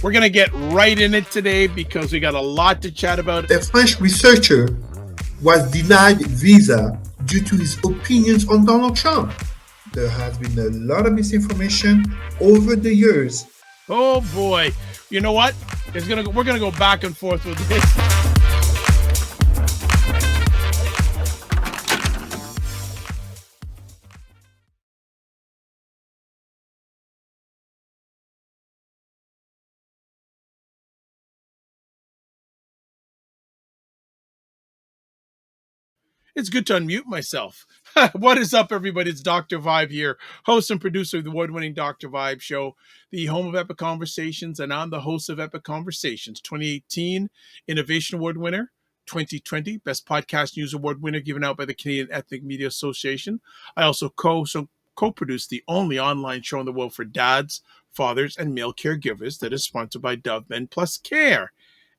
We're going to get right in it today because we got a lot to chat about. A French researcher was denied visa due to his opinions on Donald Trump. There has been a lot of misinformation over the years. Oh boy. You know what? We're going to go back and forth with this. It's good to unmute myself. What is up, everybody? It's Dr. Vibe here, host and producer of the award-winning Dr. Vibe Show, the home of Epic Conversations, and I'm the host of Epic Conversations, 2018 Innovation Award winner, 2020 Best Podcast News Award winner given out by the Canadian Ethnic Media Association. I also co-produce the only online show in the world for dads, fathers, and male caregivers that is sponsored by Dove Men Plus Care.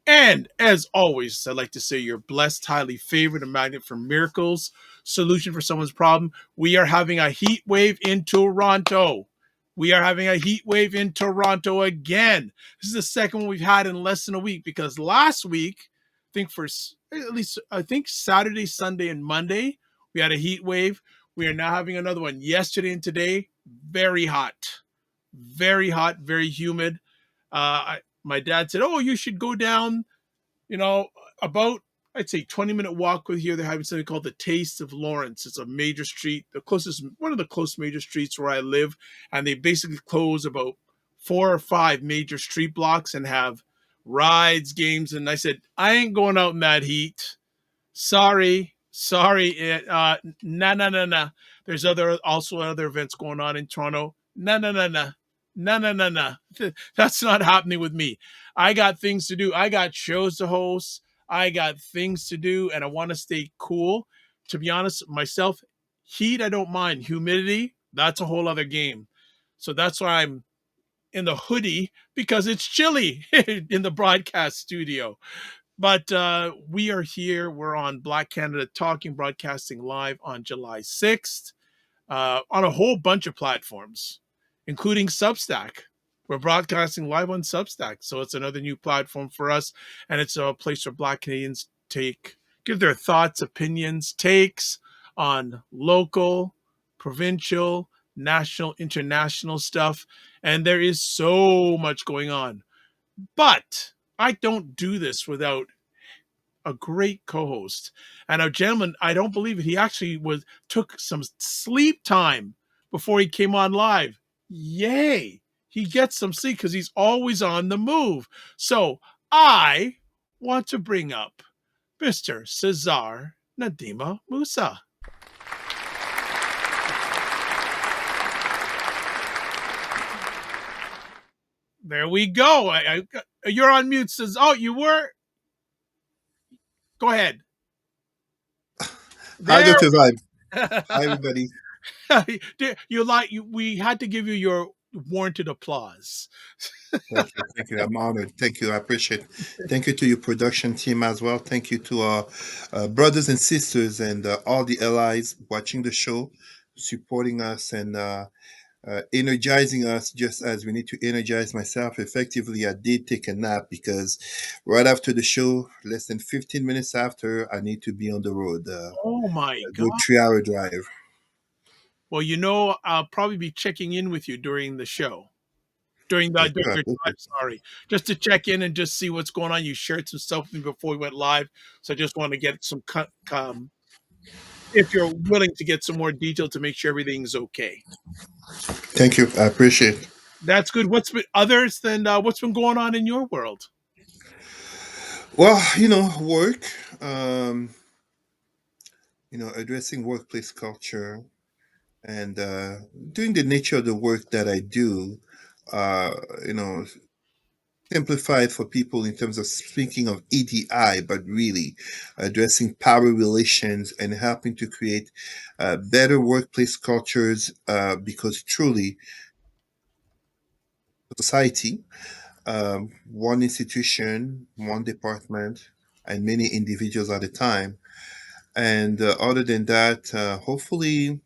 And as always, I'd like to say you're blessed, highly favored, a magnet for miracles, solution for someone's problem. We are having a heat wave in Toronto. We are having a heat wave in Toronto again. This is the second one we've had in less than a week because last week, I think Saturday, Sunday, and Monday, we had a heat wave. We are now having another one yesterday and today. Very hot, very humid. My dad said, "Oh, you should go down, about I'd say 20-minute walk with here. They're having something called the Taste of Lawrence. It's a major street, one of the close major streets where I live, and they basically close about 4 or 5 major street blocks and have rides, games." And I said, "I ain't going out in that heat. Sorry. Nah. There's also other events going on in Toronto. Nah. That's not happening with me. I got things to do. I got shows to host. I got things to do, and I want to stay cool. To be honest, myself, heat, I don't mind. Humidity, that's a whole other game. So that's why I'm in the hoodie, because it's chilly in the broadcast studio. But we are here. We're on Black Canada Talking, broadcasting live on July 6th on a whole bunch of platforms, including Substack. We're broadcasting live on Substack. So it's another new platform for us. And it's a place where Black Canadians give their thoughts, opinions, takes on local, provincial, national, international stuff. And there is so much going on. But I don't do this without a great co-host and a gentleman. I don't believe it. He actually took some sleep time before he came on live. Yay! He gets some sleep because he's always on the move. So I want to bring up Mr. Cesar Ndema-Moussa. There we go. You're on mute, Cesar. Oh, you were? Go ahead. Hi, Dr. Vibe. Hi, everybody. We had to give you your warranted applause. Thank you. I'm honored. Thank you. I appreciate it. Thank you to your production team as well. Thank you to our brothers and sisters and all the allies watching the show, supporting us and energizing us just as we need to energize myself effectively. I did take a nap because right after the show, less than 15 minutes after, I need to be on the road. Oh my A God. good 3-hour drive. Well, I'll probably be checking in with you during the show. During Yes, your sir. drive, sorry. Just to check in and just see what's going on. You shared some stuff with me before we went live. So I just want to get some if you're willing to get some more detail to make sure everything's okay. Thank you. I appreciate it. That's good. What's been going on in your world? Well, work, um, addressing workplace culture and doing the nature of the work that I do, uh, you know, simplified for people in terms of speaking of EDI, but really addressing power relations and helping to create better workplace cultures because truly society, one institution, one department, and many individuals at a time. And other than that, hopefully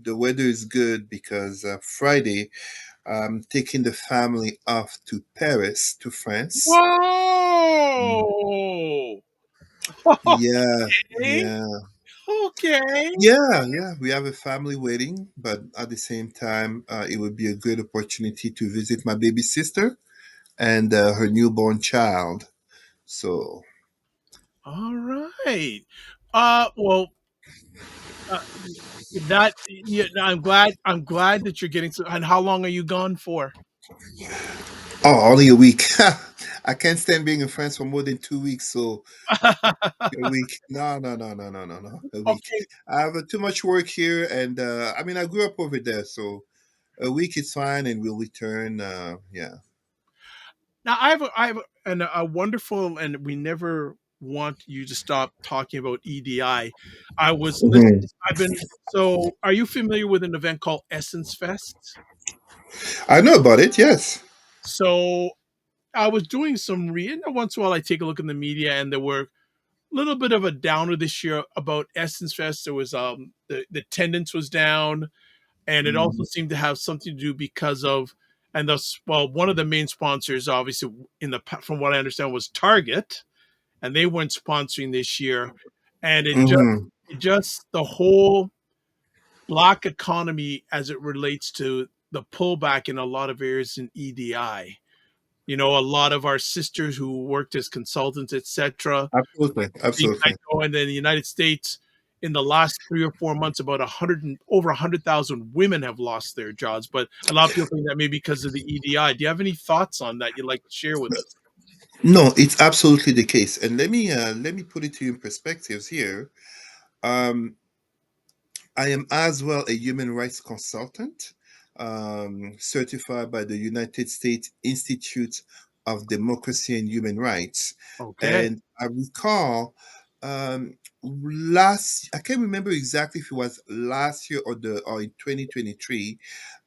the weather is good because Friday taking the family off to Paris, to France. Whoa! Yeah, Okay. yeah, Okay. yeah. We have a family wedding, but at the same time, it would be a great opportunity to visit my baby sister and her newborn child. So, All right. Well, uh, that yeah, no, I'm glad that you're getting. And how long are you gone for? oh, only a week. I can't stand being in France for more than 2 weeks. So, a week. No, no, no, no, no, no, no. A week. Okay. I have too much work here, and I mean, I grew up over there, so a week is fine, and we'll return. Yeah. Now I have a wonderful, and we never want you to stop talking about EDI. I was listening. Mhm. I've been so. Are you familiar with an event called Essence Fest? I know about it. Yes. So I was doing some reading. Once in a while, I take a look in the media, and there were a little bit of a downer this year about Essence Fest. There was the attendance was down, and it also Mhm. seemed to have something to do because of and thus well one of the main sponsors obviously from what I understand was Target, and they weren't sponsoring this year, and Mhm. it just the whole black economy as it relates to the pullback in a lot of areas in EDI. You know, a lot of our sisters who worked as consultants, etc. Absolutely. I Absolutely. know, and then the United States, in the last 3 or 4 months, about 100,000 women have lost their jobs. But a lot of people think that maybe because of the EDI. Do you have any thoughts on that you'd like to share with us? No, it's absolutely the case. And let me put it to you in perspectives here. Um, I am as well a human rights consultant, certified by the United States Institute of Democracy and Human Rights. Okay. And I recall last, I can't remember exactly if it was last year or in 2023,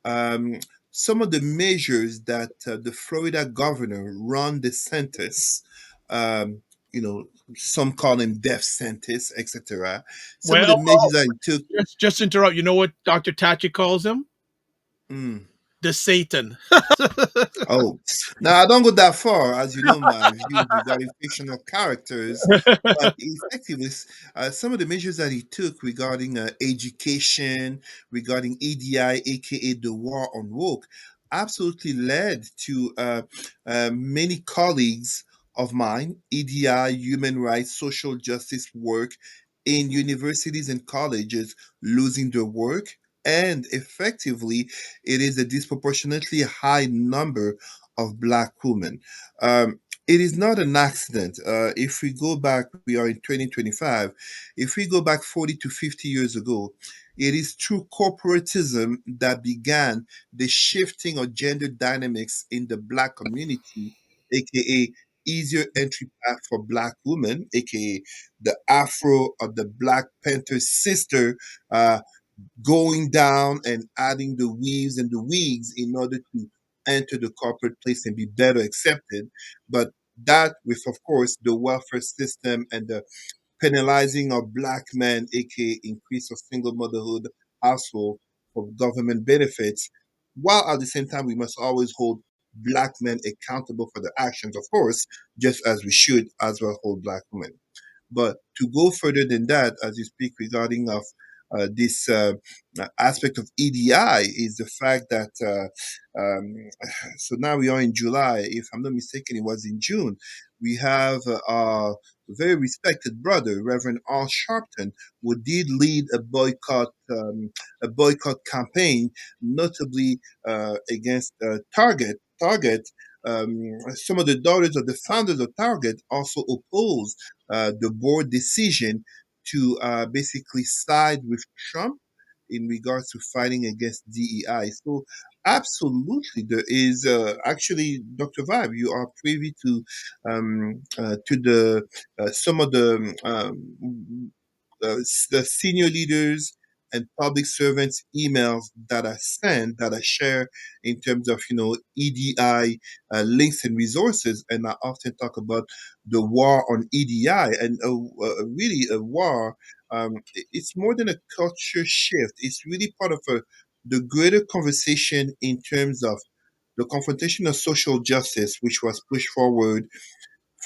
um, some of the measures that the Florida governor Ron DeSantis, um, you know, some call him death sentence, etc. Some of the Well, measures that he took. just interrupt. You know what Dr. Tachi calls him? Mm. The Satan. Oh, now I don't go that far, as you know my views regarding fictional characters, but effectively, some of the measures that he took regarding education, regarding EDI, aka the war on woke, absolutely led to many colleagues of mine, EDI, human rights, social justice work in universities and colleges losing their work, and effectively it is a disproportionately high number of black women. It is not an accident. If we go back, we are in 2025. If we go back 40 to 50 years ago, it is through corporatism that began the shifting of gender dynamics in the black community, aka easier entry path for black women, aka the Afro or the Black Panther sister, uh, going down and adding the weaves and the wigs in order to enter the corporate place and be better accepted. But that with, of course, the welfare system and the penalizing of black men, aka increase of single motherhood household for government benefits, while at the same time we must always hold black men accountable for their actions, of course, just as we should as well hold black women. But to go further than that, as you speak regarding of this aspect of EDI, is the fact that so now we are in July. If I'm not mistaken, it was in June. We have our very respected brother, Reverend Al Sharpton, who did lead a boycott campaign, notably against Target. Target. Some of the daughters of the founders of Target also opposed the board decision to basically side with Trump in regards to fighting against DEI. So, absolutely, there is actually, Dr. Vibe, you are privy to the some of the senior leaders and public servants emails that are sent, that are shared in terms of EDI links and resources. And I often talk about the war on EDI, and really a war. It's more than a culture shift. It's really part of the greater conversation in terms of the confrontation of social justice, which was pushed forward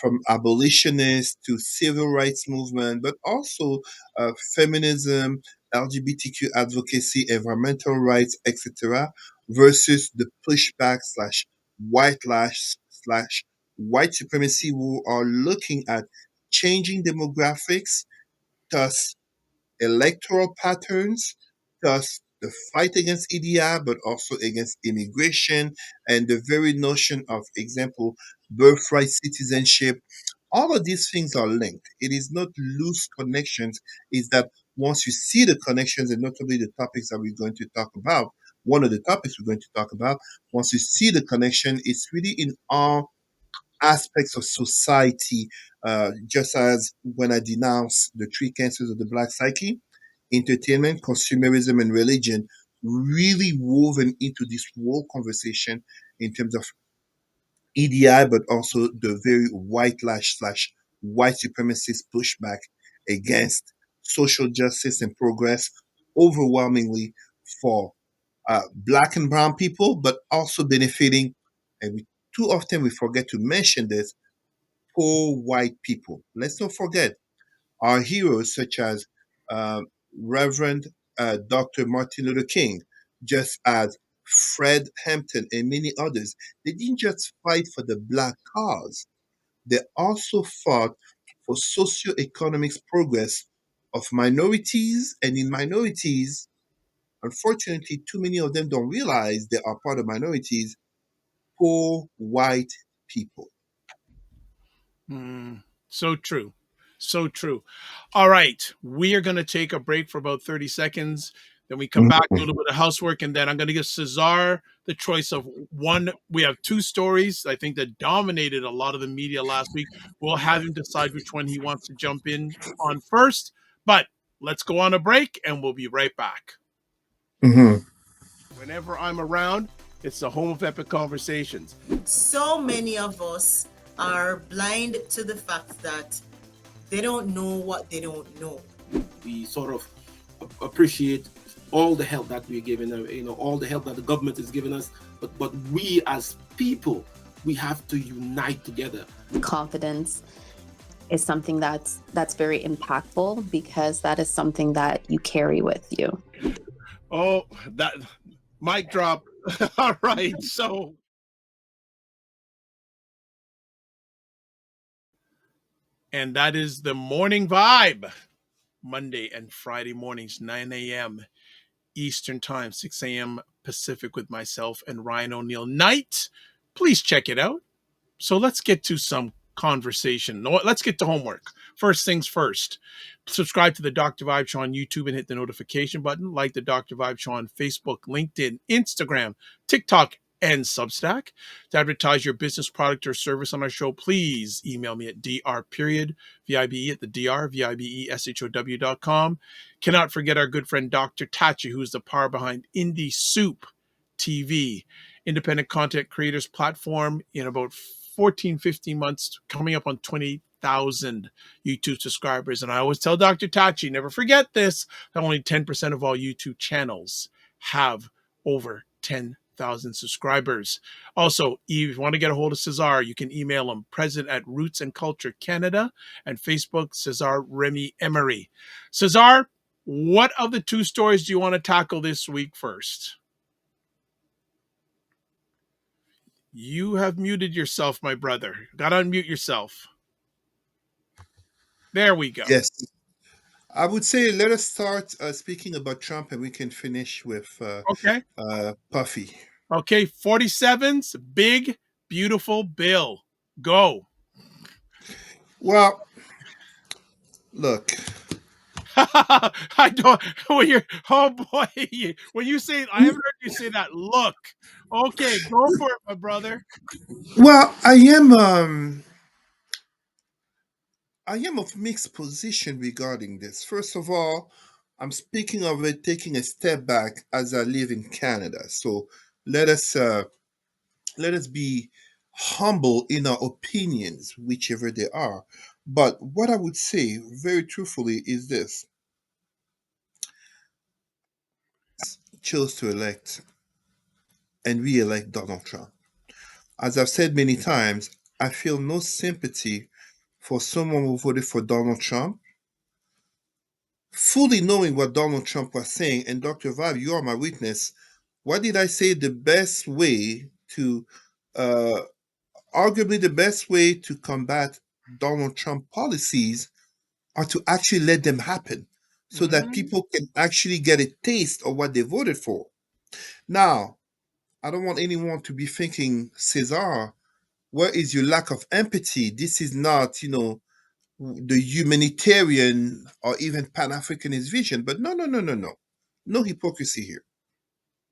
from abolitionists to civil rights movement, but also feminism, LGBTQ advocacy, environmental rights, etc., versus the pushback slash white lash slash white supremacy, who are looking at changing demographics, thus electoral patterns, thus the fight against EDI, but also against immigration and the very notion of, example, birthright citizenship. All of these things are linked. It is not loose connections. Is that once you see the connections, and notably the topics that we're going to talk about, one of the topics we're going to talk about, once you see the connection, it's really in all aspects of society. Just as when I denounce the three cancers of the black psyche, entertainment, consumerism, and religion, really woven into this whole conversation in terms of EDI, but also the very white lash slash white supremacist pushback against social justice and progress, overwhelmingly for black and brown people, but also benefiting, and too often we forget to mention this, poor white people. Let's not forget our heroes, such as uh, Reverend Dr. Martin Luther King, just as Fred Hampton and many others. They didn't just fight for the black cause, they also fought for socioeconomic progress of minorities. And in minorities, unfortunately, too many of them don't realize they are part of minorities, poor white people. Mm, so true. So true. All right. We are going to take a break for about 30 seconds. Then we come back, do a little bit of housework, and then I'm going to give Cesar the choice of one. We have two stories, I think, that dominated a lot of the media last week. We'll have him decide which one he wants to jump in on first. But let's go on a break, and we'll be right back. Mm-hmm. Whenever I'm around, it's the home of epic conversations. So many of us are blind to the fact that they don't know what they don't know. We sort of appreciate all the help that we're given, all the help that the government is giving us, but we as people, we have to unite together. Confidence is something that's very impactful, because that is something that you carry with you. Oh, that mic drop. All right. So and that is the morning vibe. Monday and Friday mornings, 9 a.m. Eastern Time, 6 a.m. Pacific, with myself and Ryan O'Neill Knight. Please check it out. So let's get to some conversation. No, let's get to homework. First things first. Subscribe to the Dr. Vibe Show on YouTube and hit the notification button. Like the Dr. Vibe Show on Facebook, LinkedIn, Instagram, TikTok, and Substack. To advertise your business product or service on our show, please email me at dr.vibe at the dr.vibe.com. Cannot forget our good friend Dr. Tachi, who's the power behind Indie Soup TV, independent content creators platform. In about 14, 15 months, coming up on 20,000 YouTube subscribers. And I always tell Dr. Tachi, never forget this, that only 10% of all YouTube channels have over 10,000 subscribers. Also, if you want to get a hold of Cesar, you can email him, president at Roots and Culture Canada, and Facebook, Cesar Remy Emery. Cesar, what of the two stories do you want to tackle this week first? You have muted yourself, my brother. Got to unmute yourself. There we go. Yes. I would say let us start speaking about Trump, and we can finish with Okay. Puffy. Okay. 47's big, beautiful bill. Go. Well, look, I don't, when you're, oh boy, when you say, I haven't heard you say that. Look. Okay. Go for it, my brother. well, I am of mixed position regarding this. First of all, I'm speaking of it taking a step back as I live in Canada. So let us uh, let us be humble in our opinions, whichever they are. But what I would say, very truthfully, is this: chose to elect and re-elect Donald Trump. As I've said many times, I feel no sympathy for someone who voted for Donald Trump, fully knowing what Donald Trump was saying. And Dr. Vibe, you are my witness. What did I say? The best way to, uh, arguably, the best way to combat Donald Trump policies are to actually let them happen so that Mhm. people can actually get a taste of what they voted for. Now, I don't want anyone to be thinking, Cesar, where is your lack of empathy? This is not, the humanitarian or even Pan Africanist vision. But no, no, no, no, no. No hypocrisy here.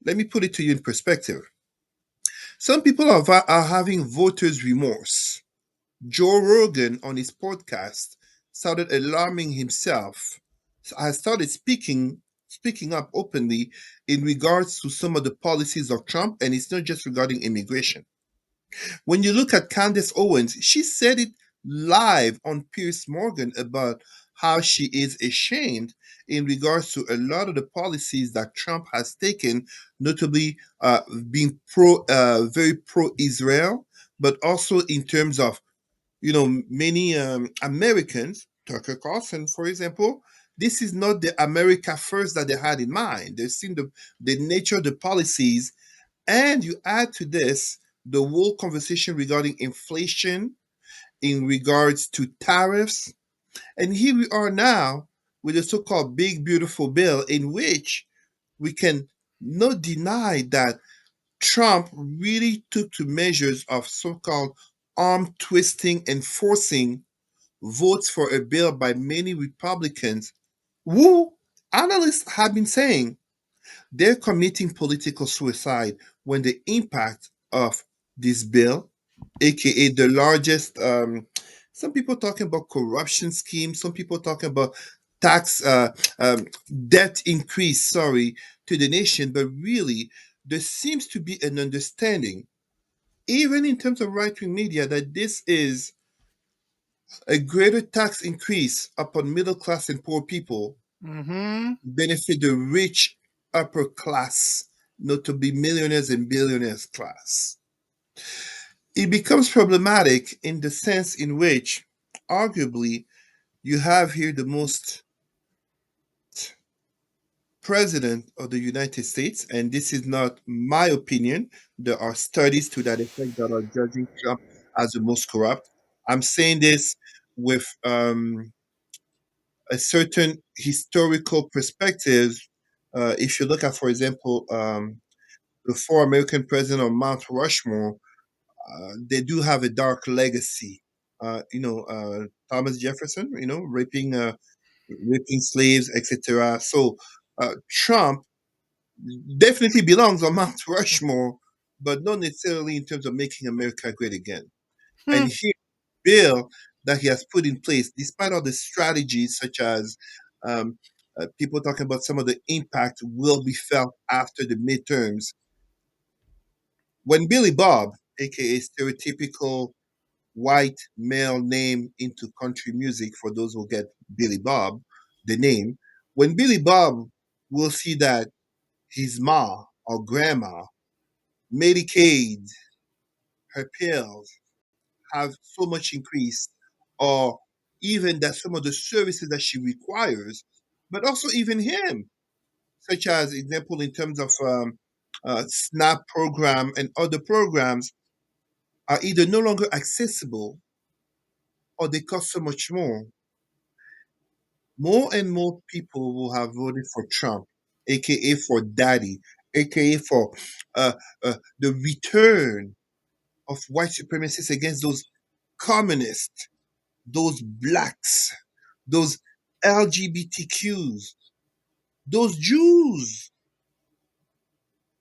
Let me put it to you in perspective. Some people are having voters' remorse. Joe Rogan on his podcast started alarming himself, has started speaking up openly in regards to some of the policies of Trump, and it's not just regarding immigration. When you look at Candace Owens, she said it live on Piers Morgan about how she is ashamed in regards to a lot of the policies that Trump has taken, notably being very pro-Israel, but also in terms of many Americans, Tucker Carlson, for example. This is not the America first that they had in mind. They've seen the nature of the policies, and you add to this the whole conversation regarding inflation, in regards to tariffs. And here we are now with the so called Big Beautiful Bill, in which we can not deny that Trump really took to measures of so called arm twisting and forcing votes for a bill by many Republicans who analysts have been saying they're committing political suicide when the impact of this bill, aka the largest, some people talking about corruption schemes, some people talking about tax debt increase, sorry, to the nation, but really there seems to be an understanding, even in terms of right-wing media, that this is a greater tax increase upon middle class and poor people Mhm. benefit the rich upper class, not to be millionaires and billionaires class. It becomes problematic in the sense in which, arguably, you have here the most president of the United States, and this is not my opinion. There are studies to that effect that are judging Trump as the most corrupt. I'm saying this with a certain historical perspective. If you look at, for example, the four American presidents on Mount Rushmore, they do have a dark legacy. Thomas Jefferson, raping slaves, etc. So Trump definitely belongs on Mount Rushmore, but not necessarily in terms of making America great again. And Hmm. here, bill that he has put in place, despite all the strategies such as people talking about some of the impact will be felt after the midterms. When Billy Bob, aka stereotypical white male name into country music, for those who get Billy Bob, the name, when Billy Bob will see that his ma or grandma, Medicaid, her pills have so much increased, or even that some of the services that she requires, but also even him, such as example in terms of SNAP program and other programs, are either no longer accessible or they cost so much more. More and more people will have voted for Trump, aka for Daddy, aka for the return of white supremacists against those communists, those blacks, those LGBTQs, those Jews,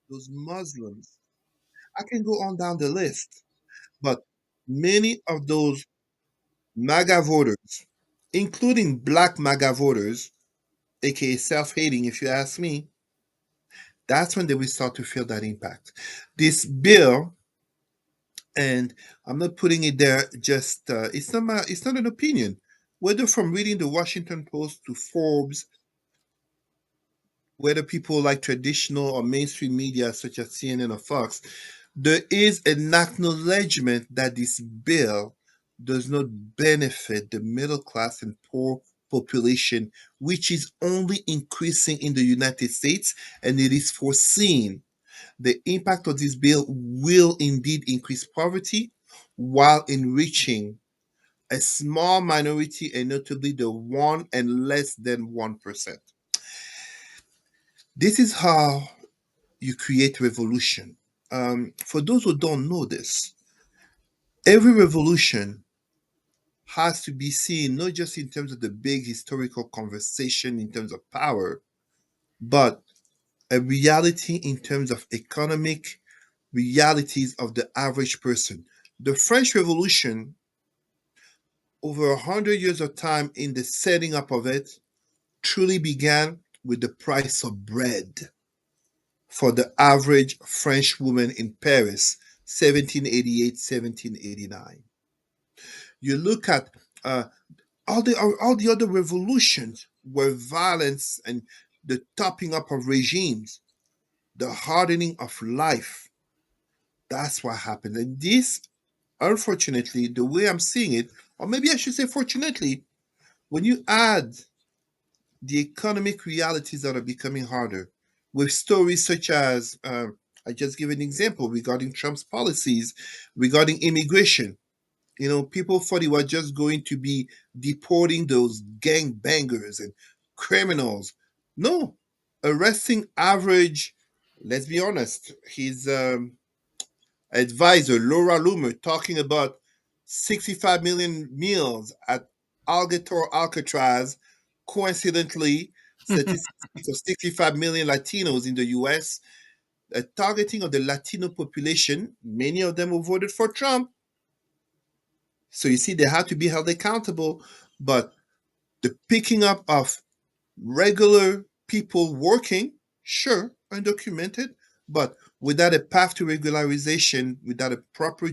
those Muslims. I can go on down the list, but many of those MAGA voters, including black MAGA voters, aka self hating, if you ask me, that's when they will start to feel that impact. This bill, and I'm not putting it there just, it's not an opinion. Whether from reading the Washington Post to Forbes, whether people like traditional or mainstream media such as CNN or Fox, There is an acknowledgement that this bill does not benefit the middle class and poor population, which is only increasing in the United States, and it is foreseen the impact of this bill will indeed increase poverty while enriching a small minority, and notably the 1 and less than 1%. This is how you create revolution. For those who don't know this, every revolution has to be seen not just in terms of the big historical conversation in terms of power, but a reality in terms of economic realities of the average person. The French Revolution, over 100 years of time in the setting up of it, truly began with the price of bread for the average French woman in Paris, 1788, 1789. You look at uh, all the other revolutions were violence and the topping up of regimes, the hardening of life. That's what happened. And this, unfortunately, the way I'm seeing it, or maybe I should say fortunately, when you add the economic realities that are becoming harder with stories such as, I just give an example regarding Trump's policies regarding immigration. People thought he was just going to be deporting those gang bangers and criminals. No, arresting average, let's be honest, his advisor, Laura Loomer, talking about 65 million meals at Alcatraz. Coincidentally, statistics of 65 million Latinos in the US, a targeting of the Latino population, many of them who voted for Trump. So you see, they have to be held accountable. But the picking up of regular people working, sure, undocumented, but without a path to regularization, without proper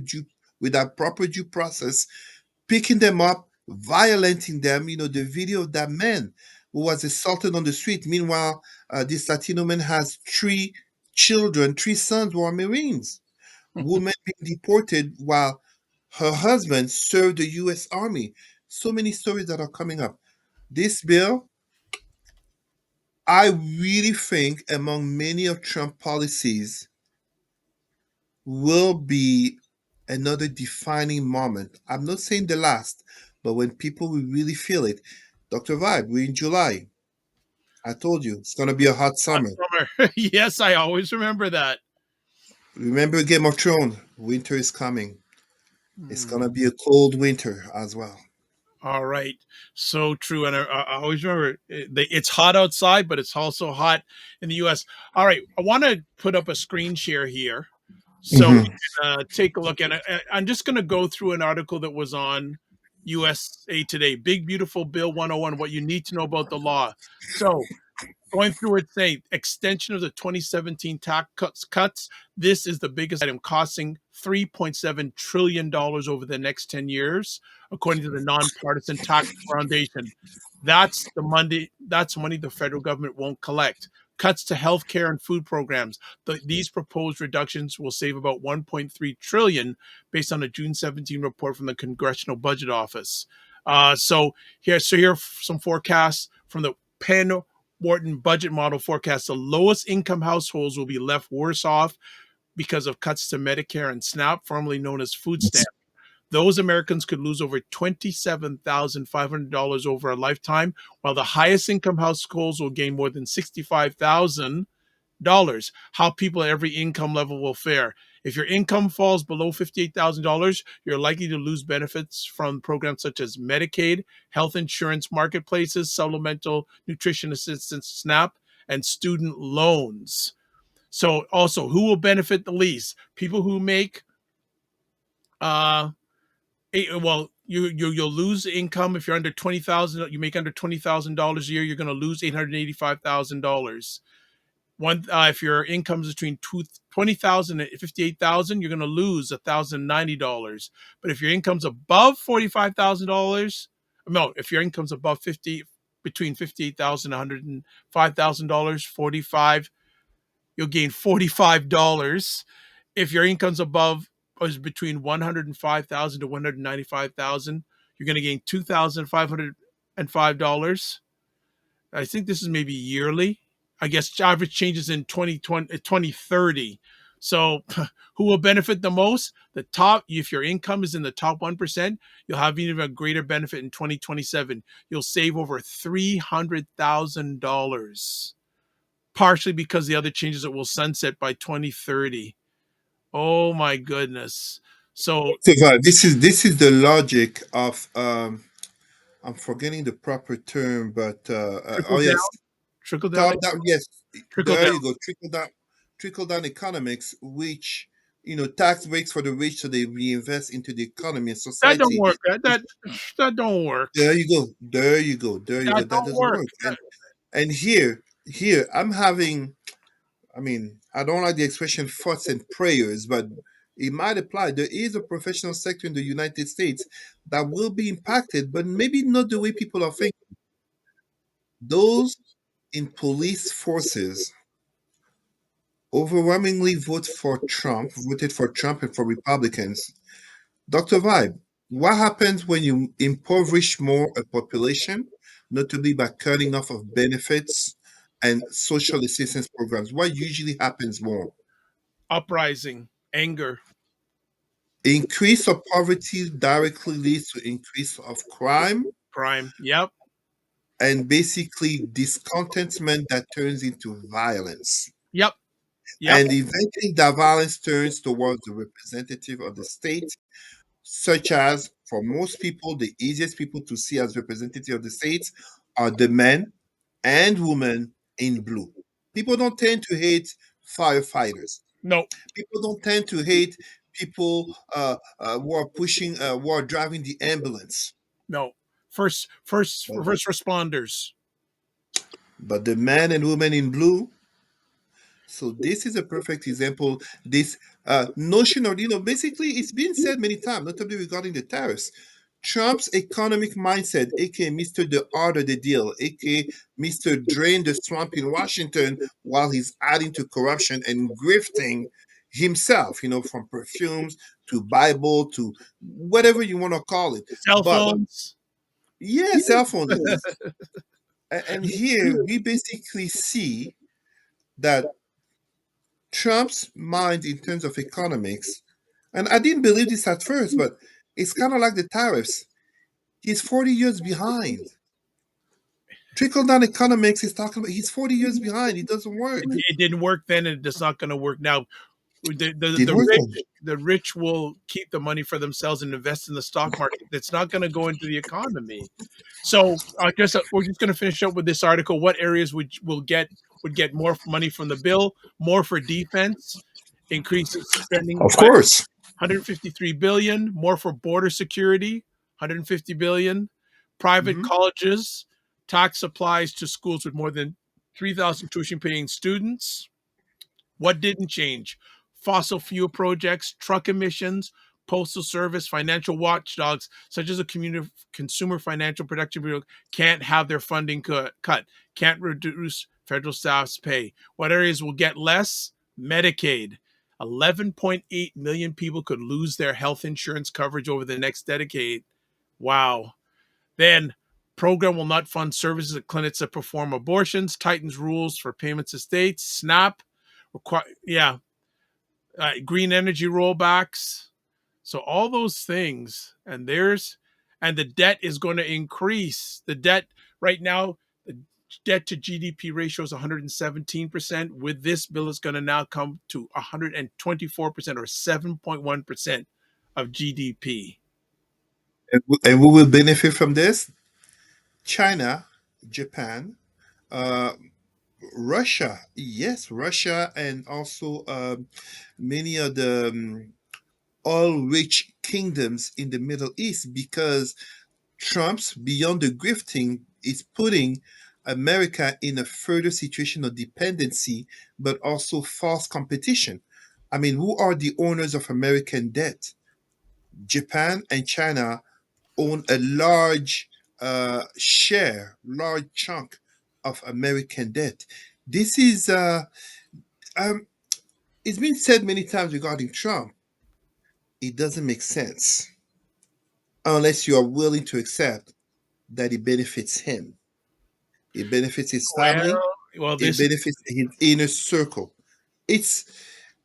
due process, picking them up, violating them. The video of that man who was assaulted on the street. Meanwhile, this Latino man has three children, three sons who are Marines. Woman being deported while her husband served the U.S. Army. So many stories that are coming up. This bill, I really think, among many of Trump policies, will be another defining moment. I'm not saying the last, but when people will really feel it. Dr. Vibe, we're in July. I told you it's gonna be a hot Hot summer. summer. Yes, I always remember that. Remember Game of Thrones? Winter is coming. It's Hmm. gonna be a cold winter as well. All right. So true. And I always remember it's hot outside, but it's also hot in the US. All right. I want to put up a screen share here so we Mhm. can take a look. And I'm just going to go through an article that was on USA Today, Big Beautiful Bill 101, what you need to know about the law. So going through it, saying extension of the 2017 tax cuts. This is the biggest item, costing $3.7 trillion over the next 10 years, according to the Nonpartisan Tax Foundation. That's the money. That's money the federal government won't collect. Cuts to healthcare and food programs. These proposed reductions will save about 1.3 trillion, based on a June 17 report from the Congressional Budget Office. Here are some forecasts from the Penn Wharton budget model forecasts the lowest income households will be left worse off because of cuts to Medicare and SNAP, formerly known as food stamps. Those Americans could lose over $27,500 over a lifetime, while the highest income households will gain more than $65,000. How people at every income level will fare. If your income falls below $58,000, you're likely to lose benefits from programs such as Medicaid, health insurance marketplaces, supplemental nutrition assistance, SNAP, and student loans. So, also, who will benefit the least? People who make uh, you'll lose income if you're under 20,000. You make under $20,000 a year, you're going to lose $885,000. If your income is between 20,000 and 58,000, you're going to lose $1,090. But if your income's above $45,000, no, if your income's above 50, between 58,000 and $105,000, 45, you'll gain $45. If your income's above is between 105,000 to 195,000, you're going to gain $2,505. I think this is maybe yearly. I guess average changes in 2030. So who will benefit the most? The top, if your income is in the top 1%, you'll have even a greater benefit in 2027. You'll save over $300,000, partially because the other changes that will sunset by 2030. Oh my goodness. So This is the logic of I'm forgetting the proper term, but trickle oh down, yes, trickle down, top down. Yes, trickle there down. you go. Trickle down economics, which tax breaks for the rich, so they reinvest into the economy and That don't society. work. That don't work. There you go. There you go. There you go. That That don't doesn't work. work. And here I'm having. I mean, I don't like the expression thoughts and prayers, but it might apply. There is a professional sector in the United States that will be impacted, but maybe not the way people are thinking. Those in police forces overwhelmingly voted for Trump and for Republicans. Dr. Vibe, what happens when you impoverish more a population, notably by cutting off of benefits and social assistance programs? What usually happens more? Uprising, anger, Increase of poverty directly leads to increase of crime crime. Yep. and basically discontentment that turns into violence. Yep. Yep. And eventually that violence turns towards the representative of the state, such as for most people, the easiest people to see as representative of the state are the men and women in blue. People don't tend to hate firefighters. No. People don't tend to hate people who are who are driving the ambulance. No. First But, responders. but the men and women in blue. So this is a perfect example. This notion of, basically it's been said many times, notably regarding the tariffs. Trump's economic mindset, aka Mr. The Art of the Deal, aka Mr. Drain the Swamp in Washington, while he's adding to corruption and grifting himself, from perfumes to Bible to whatever you want to call it. Cell But phones. yeah, cell phone is. And here we basically see that Trump's mind in terms of economics, and I didn't believe this at first, but it's kind of like the tariffs. He's 40 years behind. Trickle down economics is talking about he's 40 years behind. It doesn't work. It didn't work then, and it's not going to work now. Didn't work then. The rich will keep the money for themselves and invest in the stock market. It's not going to go into the economy. So I guess we're just going to finish up with this article. What areas would get more money from the bill? More for defense, increases spending Of by course. 153 billion. More for border security, 150 billion. Private Mhm. colleges, tax applies to schools with more than 3,000 tuition paying students. What didn't change? Fossil fuel projects, truck emissions, postal service, financial watchdogs, such as the Consumer Financial Protection Bureau, can't have their funding cut, can't reduce federal staff's pay. What areas will get less? Medicaid. 11.8 million people could lose their health insurance coverage over the next decade. Wow. Then, program will not fund services at clinics that perform abortions, tightens rules for payments to states, SNAP, green energy rollbacks. So all those things, and the debt is going to increase. The debt right now, the debt to GDP ratio is 117%. With this bill, it's going to now come to 124% or 7.1% of GDP. And who will benefit from this? China, Japan, uh, Russia. Yes, Russia, and also many of the oil rich kingdoms in the Middle East, because Trump's beyond the grifting is putting America in a further situation of dependency, but also false competition. I mean, who are the owners of American debt? Japan and China own a large large chunk of American debt. This is um, It's been said many times regarding Trump. It doesn't make sense unless you are willing to accept that it benefits him. It benefits his family. Well, It this benefits his inner circle. It's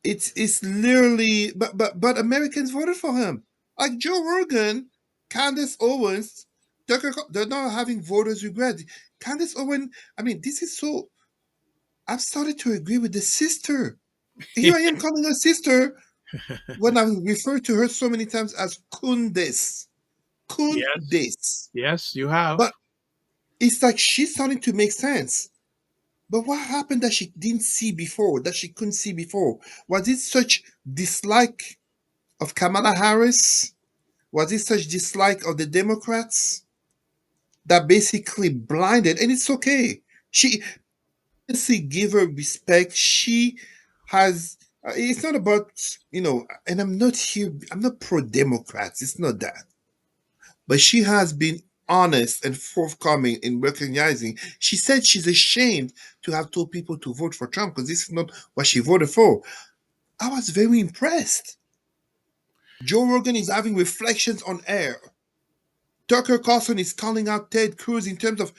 it's literally, but Americans voted for him. Like Joe Rogan, Candace Owens, they're not having voters regret. Candace Owens, I mean, this is so. I've started to agree with the sister. Here I am calling her sister when I refer to her so many times as Kundes. yes, Kundes. yes, you have. But it's like she's starting to make sense. But what happened that she didn't see before, that she couldn't see before? Was it such dislike of Kamala Harris? Was it such dislike of the Democrats that basically blinded? And it's okay. She honestly give her respect. She has. It's not about, and I'm not here. I'm not pro Democrats. It's not that. But she has been honest and forthcoming in recognizing. She said she's ashamed to have told people to vote for Trump because this is not what she voted for. I was very impressed. Joe Rogan is having reflections on air. Tucker Carlson is calling out Ted Cruz in terms of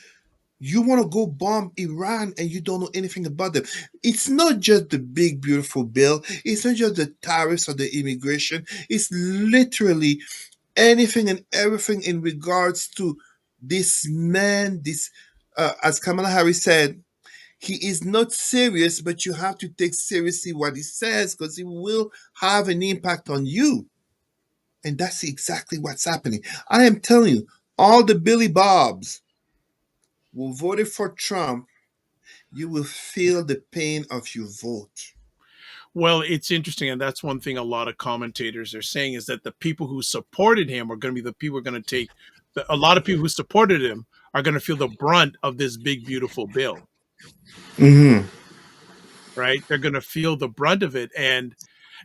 you want to go bomb Iran and you don't know anything about them. It's not just the big, beautiful bill. It's not just the tariffs or the immigration. It's literally anything and everything in regards to this man, as Kamala Harris said, he is not serious, but you have to take seriously what he says because it will have an impact on you. And that's exactly what's happening. I am telling you, all the Billy Bobs who voted for Trump, you will feel the pain of your vote. Well, it's interesting, and that's one thing a lot of commentators are saying is that the people who supported him are going to be the people who are going to take a lot of people who supported him are going to feel the brunt of this big beautiful bill, Mm-hmm. right? They're going to feel the brunt of it, and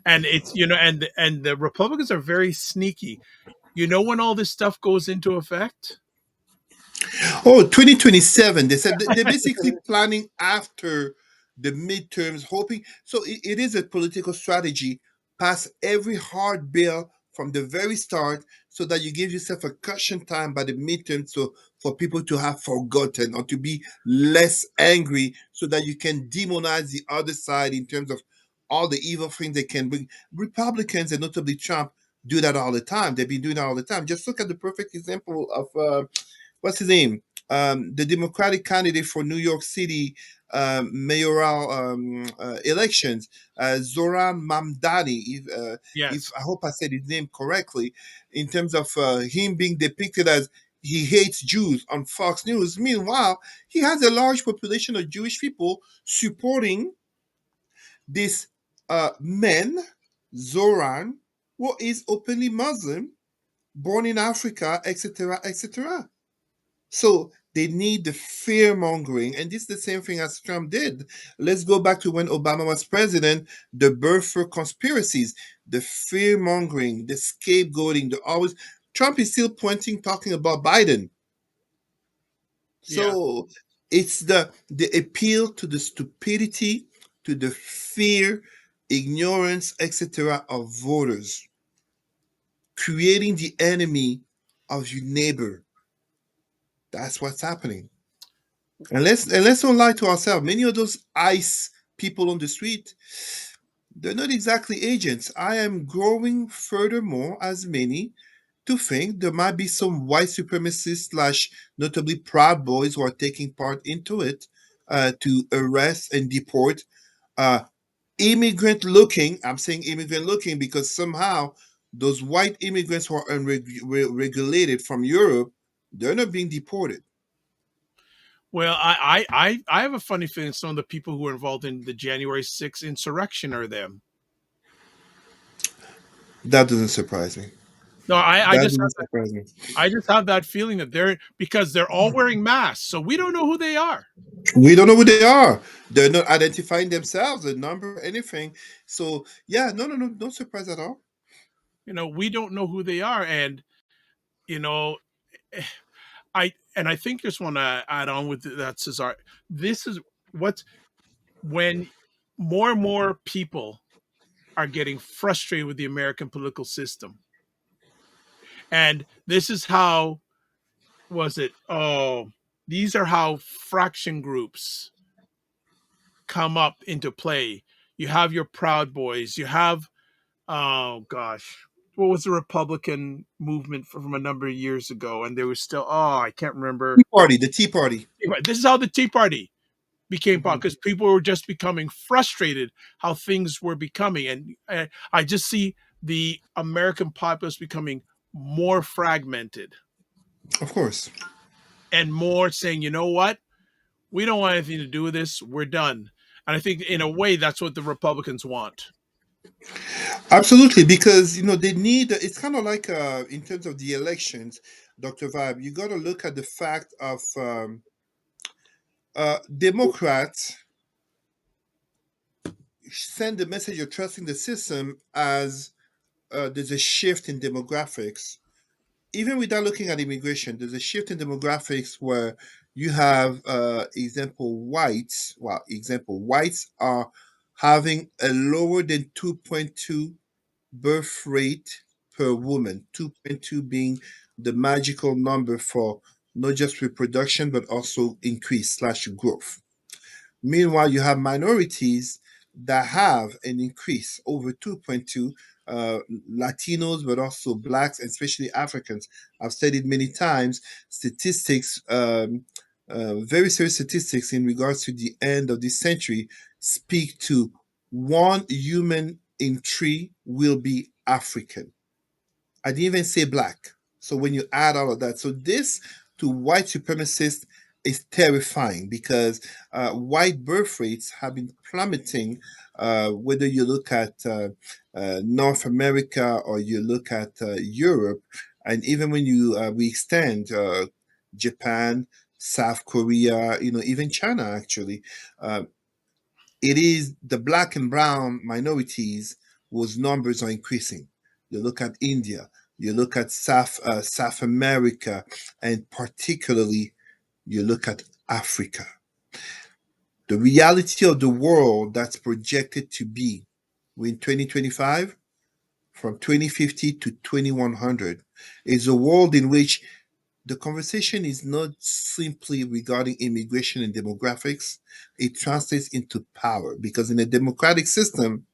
it's and the Republicans are very sneaky. You know when all this stuff goes into effect? Oh, 2027. They said they're basically planning after the midterms, hoping. So it is a political strategy. Pass every hard bill from the very start so that you give yourself a cushion time by the midterm so for people to have forgotten or to be less angry so that you can demonize the other side in terms of all the evil things they can bring. Republicans and notably Trump do that all the time. They've been doing that all the time. Just look at the perfect example of what's his name? The Democratic candidate for New York City mayoral elections, Zoran Mamdani. If Yes. I hope I said his name correctly, in terms of him being depicted as he hates Jews on Fox News. Meanwhile, he has a large population of Jewish people supporting this man, Zoran, who is openly Muslim, born in Africa, etc., etc. So they need the fear mongering, and this is the same thing as Trump did. Let's go back to when Obama was president, the birther conspiracies, the fear mongering, the scapegoating, the always. Trump is still pointing, talking about Biden. Yeah. So it's the appeal to the stupidity, to the fear, ignorance, etc. of voters, creating the enemy of your neighbor. That's what's happening. And let's not lie to ourselves. Many of those ICE people on the street, they're not exactly agents. I am growing furthermore as many to think there might be some white supremacists slash notably proud boys who are taking part into it to arrest and deport uh, immigrant looking. I'm saying immigrant looking because somehow those white immigrants who are unregulated from Europe, they're not being deported. Well, I have a funny feeling some of the people who were involved in the January 6th insurrection are them. That doesn't surprise me. No, That doesn't surprise me. I just have that feeling that they're because they're all wearing masks, so we don't know who they are. We don't know who they are. They're not identifying themselves, the number, anything. So yeah, no, no surprise at all. We don't know who they are, and you know, I think just want to add on with that, Cesar. This is what's when more and more people. are getting frustrated with the American political system. And this is how was it? Oh, these are how fraction groups come up into play. You have your Proud Boys. You have, oh gosh, what was the Republican movement from a number of years ago? And there was still, oh, I can't remember. Tea Party, the Tea Party. This is how the Tea Party became Mhm. popular, because people were just becoming frustrated how things were becoming. And I just see the American populace becoming more fragmented Of course. and more saying, you know what? We don't want anything to do with this. We're done. And I think in a way that's what the Republicans want. Absolutely, because they need. It's kind of like in terms of the elections, Dr. Vibe. You got to look at the fact of Democrats send the message of trusting the system as there's a shift in demographics. Even without looking at immigration, there's a shift in demographics where you have example whites are having a lower than 2.2 birth rate per woman, 2.2 being the magical number for not just reproduction but also increase slash growth. Meanwhile, you have minorities that have an increase over 2.2, Latinos, but also blacks, and especially Africans. I've said it many times. Statistics, very serious statistics in regards to the end of this century, speak to one human in three will be African. I didn't even say black. So when you add all of that, so this to white supremacists is terrifying because white birth rates have been plummeting. Whether you look at North America or you look at Europe, and even when you we extend Japan, South Korea, even China actually, uh, it is the black and brown minorities whose numbers are increasing. You look at India, you look at South America, and particularly you look at Africa. The reality of the world that's projected to be in 2025 from 2050 to 2100 is a world in which the conversation is not simply regarding immigration and demographics. It translates into power because in a democratic system,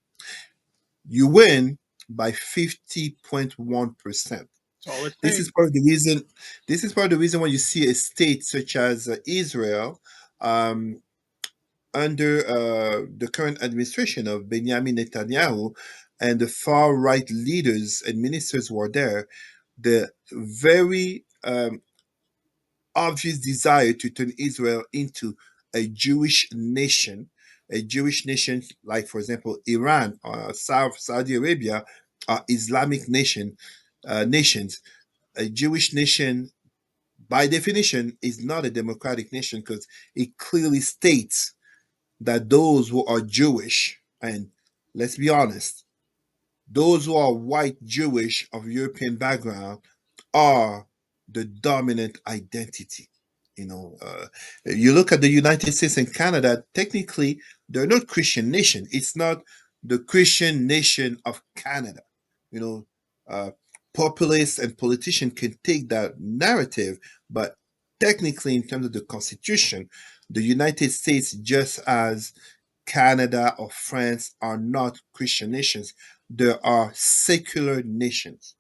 you win by 50.1%. That's all it This takes. is part of the reason. This is part of the reason when you see a state such as Israel um, under the current administration of Benjamin Netanyahu and the far right leaders and ministers who are there, the very obvious desire to turn Israel into a Jewish nation like, for example, Iran, Saudi Arabia, are Islamic nations. A Jewish nation, by definition, is not a democratic nation because it clearly states that those who are Jewish, and let's be honest, those who are white Jewish of European background are the dominant identity. You look at the United States and Canada, technically, they're not Christian nation. It's not the Christian nation of Canada. You know, uh, Populists and politicians can take that narrative, but technically, in terms of the Constitution, the United States, just as Canada or France, are not Christian nations. There are secular nations.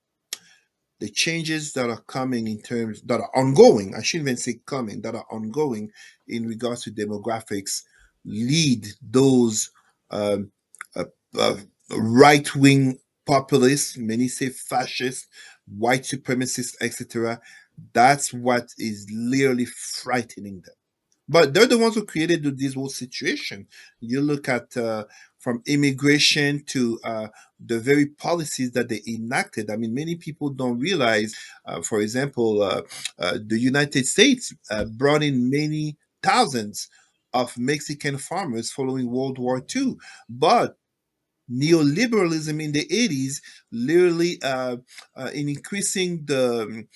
The changes that are coming in terms that are ongoing, I shouldn't even say coming, that are ongoing in regards to demographics lead those um, uh, uh, right wing populists, many say fascists, white supremacists, etc. That's what is literally frightening them. But they're the ones who created this whole situation. You look at from immigration to the very policies that they enacted. I mean, many people don't realize, for example, the United States brought in many thousands of Mexican farmers following World War II. But neoliberalism in the 80s literally in increasing the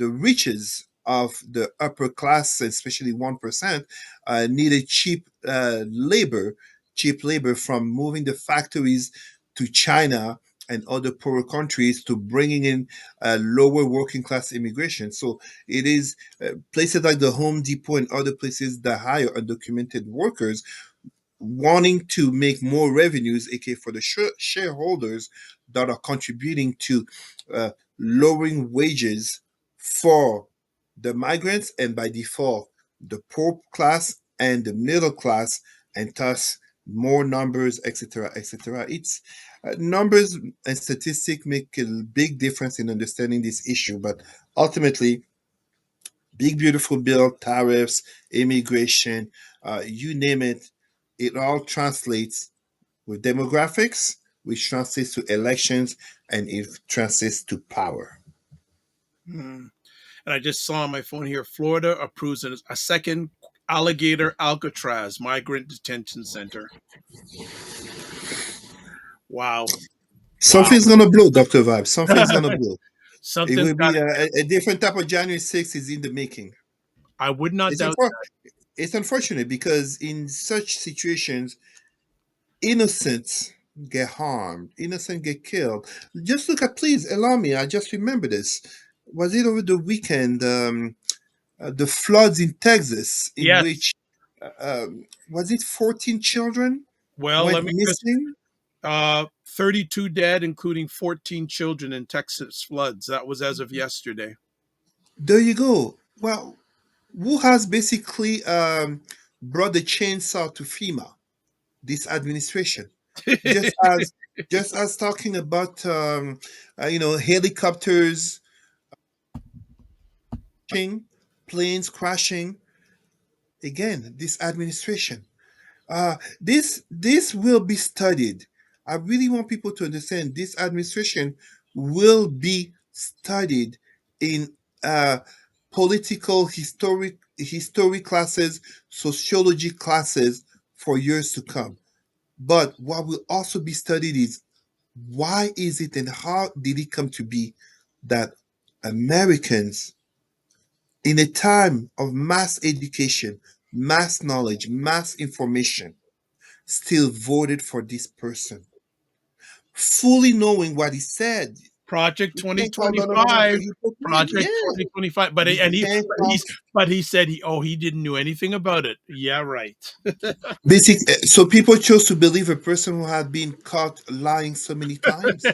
riches of the upper class, especially 1%, needed cheap labor cheap labor, from moving the factories to China and other poorer countries, to bringing in lower working class immigration. So it is places like the Home Depot and other places that hire undocumented workers, wanting to make more revenues, aka for the shareholders that are contributing to uh, lowering wages for the migrants, and by default, the poor class and the middle class, and thus more numbers, etc., etc. It's numbers and statistics make a big difference in understanding this issue, but ultimately, big beautiful bill, tariffs, immigration, you name it, it all translates with demographics, which translates to elections, and it translates to power. Hmm. And I just saw on my phone here, Florida approves a second alligator Alcatraz migrant detention center. Wow. Wow. Something's gonna blow, Dr. Vibe. Something's gonna blow. It Something's will got be to a different type of January 6th is in the making. I would not It's, doubt it's unfortunate because in such situations, innocents get harmed, innocent get killed. Just look at, please allow me, I just remember this. Was it over the weekend? The floods in Texas, in Yes. which was it 14 children Well, went let me just missing? 32 dead, including 14 children in Texas floods. That was as of yesterday. There you go. Well, who has basically brought the chainsaw to FEMA? This administration. Just as talking about helicopters, planes crashing. Again, this administration. This will be studied. I really want people to understand this administration will be studied in uh, political history classes, sociology classes for years to come. But what will also be studied is why is it and how did it come to be that Americans, in a time of mass education, mass knowledge, mass information, still voted for this person, fully knowing what he said. Project You can't call Donald Trump a 2025. hypocrite. Project Yeah, 2025. But you can't call. he said he didn't know anything about it. Yeah, right. So people chose to believe a person who had been caught lying so many times.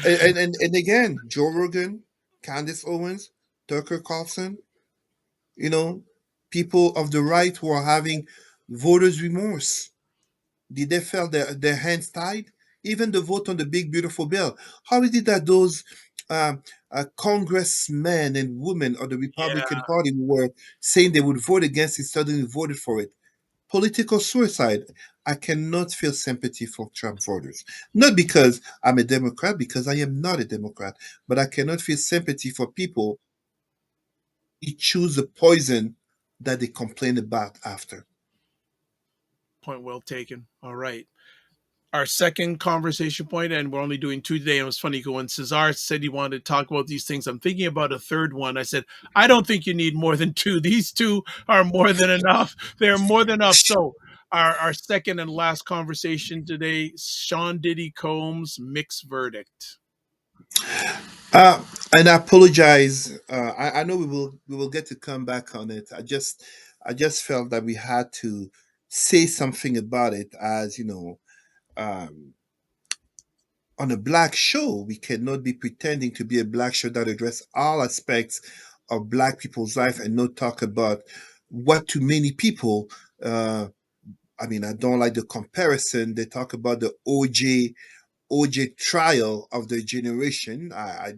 And again, Joe Rogan, Candace Owens, Tucker Carlson, you know, people of the right who are having voters' remorse. Did they feel their hands tied? Even the vote on the big beautiful bill. How is it that those congressmen and women of the Yeah. Republican Party who were saying they would vote against it suddenly voted for it? Political suicide. I cannot feel sympathy for Trump voters. Not because I'm a Democrat, because I am not a Democrat, but I cannot feel sympathy for people who choose the poison that they complain about after. Point well taken. All right. Our second conversation point, and we're only doing two today. And it was funny because when Cesar said he wanted to talk about these things, I'm thinking about a third one. I said, I don't think you need more than two. These two are more than enough. They're more than enough. So, our second and last conversation today, Sean Diddy Combs mixed verdict. Uh, and I apologize. I know we will get to come back on it. I just felt that we had to say something about it, as um, on a black show. We cannot be pretending to be a black show that address all aspects of black people's life and not talk about what to many people. Uh, I mean, I don't like the comparison. They talk about the OJ trial of the generation. I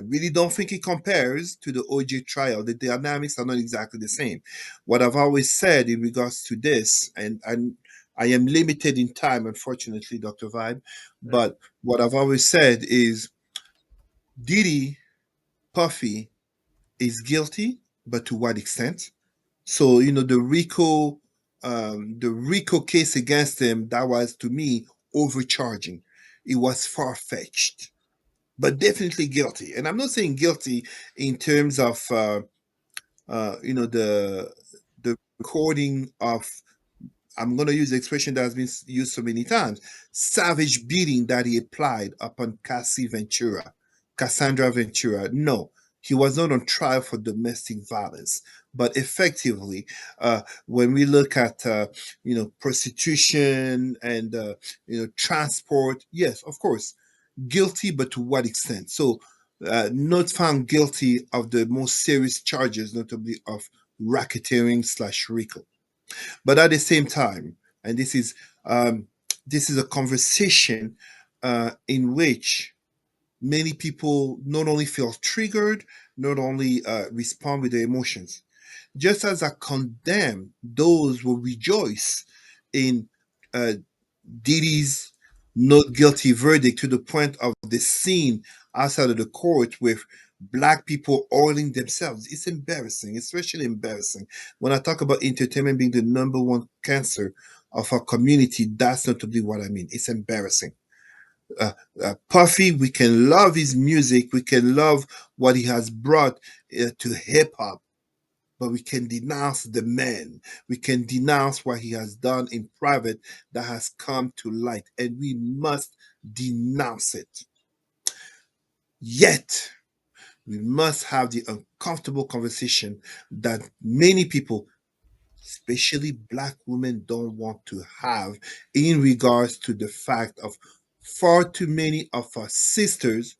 really don't think it compares to the OJ trial. The dynamics are not exactly the same. What I've always said in regards to this, and I am limited in time, unfortunately, Dr. Vibe, but what I've always said is Diddy Puffy is guilty, but to what extent? So the RICO case against him, that was to me overcharging. It was far fetched, but definitely guilty. And I'm not saying guilty in terms of the recording of I'm going to use the expression that has been used so many times, savage beating that he applied upon Cassandra Ventura. No, he was not on trial for domestic violence, but effectively, when we look at prostitution and transport, yes, of course, guilty, but to what extent? So, not found guilty of the most serious charges, notably of racketeering slash RICO. But at the same time, and um, this is a conversation in which many people not only feel triggered, not only respond with their emotions. Just as I condemn those who rejoice in uh, Diddy's not guilty verdict to the point of the scene outside of the court with black people oiling themselves. It's embarrassing, especially embarrassing. When I talk about entertainment being the number one cancer of our community, that's not to be what I mean. It's embarrassing. Uh, Puffy, we can love his music, we can love what he has brought to hip hop, but we can denounce the man. We can denounce what he has done in private that has come to light, and we must denounce it. Yet, we must have the uncomfortable conversation that many people, especially black women, don't want to have in regards to the fact of far too many of our sisters,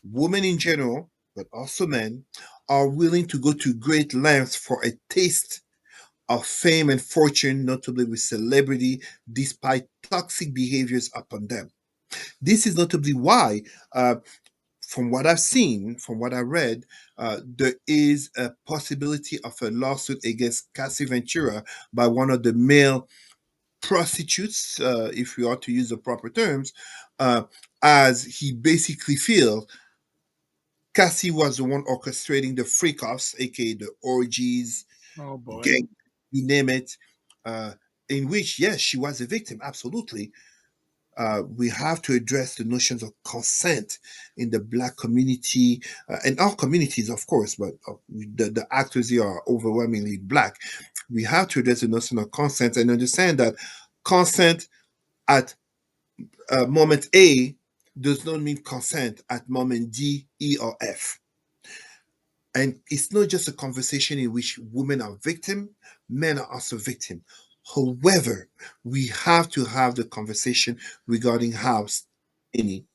women in general, but also men, are willing to go to great lengths for a taste of fame and fortune, notably with celebrity, despite toxic behaviors upon them. This is notably why, from what I've seen, from what I read, there is a possibility of a lawsuit against Cassie Ventura by one of the male prostitutes, if we are to use the proper terms, uh, as he basically feels Cassie was the one orchestrating the freak offs, aka the orgies, Oh boy. gang, you name it, uh, in which, yes, she was a victim, absolutely. We have to address the notions of consent in the black community and all communities, of course, but the actors here are overwhelmingly black. We have to address the notion of consent and understand that consent at moment A does not mean consent at moment D, E, or F. And it's not just a conversation in which women are victim, men are also victim. However, we have to have the conversation regarding how many